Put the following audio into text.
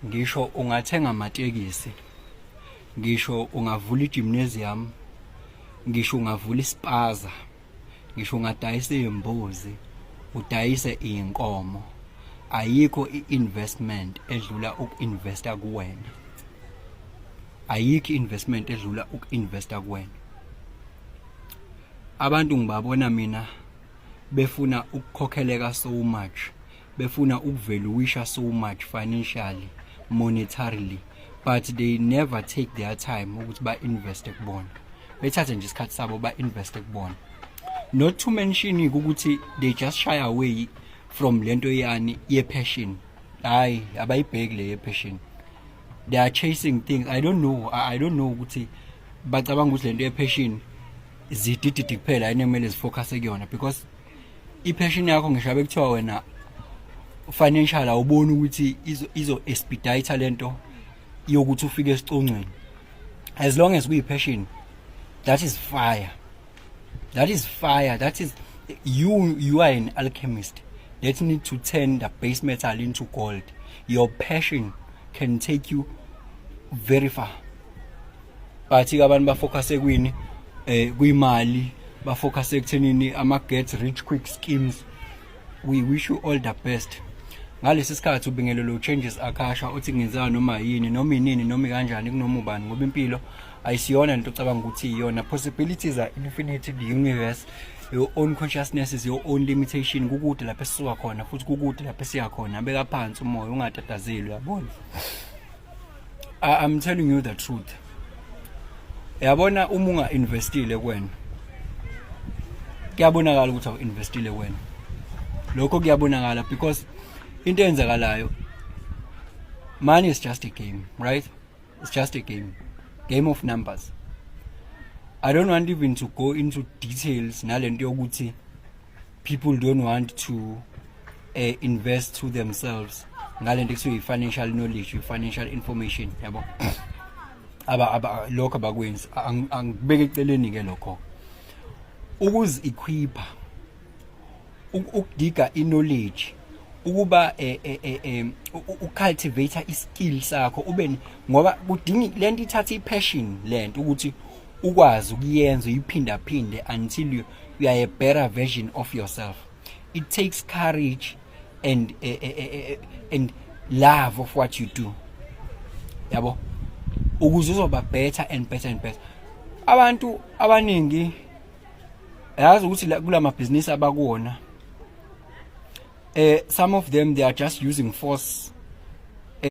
ngisho ungathenga amatekisi, ngisho ungavula igymnasium, ngisho ungavula ispaza, ngisho ungadayisa izimbuzi, udayise inkomo, ayikho iinvestment edlula ukinvesta kuwena. Ayikho investment edlula ukinvesta kuwena. Abantu ngibabona mina befuna ukukhokheleka so much, befuna ukuvaluisha so much financially, monetarily, but they never take their time ukuthi ba-investe kubona. Bethathe nje isikhathi sabo ba-investe kubona. Not to mention ukuthi they just shy away from lento yani ye-passion. Hayi, abayibheki le ye-passion. They are chasing things. I don't know ukuthi bacabanga ukuthi lento ye-passion zidididi kuphela yini kumele zifocus kuyona, because i-passion yakho ngisho bekuthiwa wena financial awuboni ukuthi izo expedite lento yokuthi ufike esicongweni. As long as kuyi-passion, that is fire. That is fire. That is you are an alchemist that need to turn the base metal into gold. Your passion can take you very far. But abantu bafocus kwini kuyimali, bafocus ekuthenini ama get rich quick schemes. We wish you all the best. Ngalesi sikhathi ubingelelo changes akasha uthi ngenzana noma yini noma inini noma kanjani kunoma ubani, ngoba impilo ayisiyona into ocabanga ukuthi iyona. Possibilities are infinite. The universe, your own consciousness is your own limitation. Kukude lapho esisuka khona futhi kukude lapho esiya khona. Beka phansi umoya ungatatazeli, uyabona. I'm telling you the truth. Yabona uma unga investile kuwena, kuyabonakala ukuthi awinvestile kuwena. Lokho kuyabonakala because into enzakalayo, money is just a game, right? It's just a game of numbers. I don't want even to go into details nalento yokuthi people don't want to invest to themselves ngalento ekuthiwa financial knowledge, financial information, yabo. Lokho abakwenzi angibeke eceleni ke lokho. Ukuzi-equipa, ukudiga i-knowledge, ukuba ucultivate i-skill sakho ube, ngoba kudinga lento ithatha i-passion lento ukuthi ukwazi ukuyenza uyiphinda until you are a better version of yourself. It takes courage and love of what you do, yabo, ukuze uzoba better and better. Abantu abaningi yazi ukuthi kula mabhizinisi abakuwona, some of them they are just using force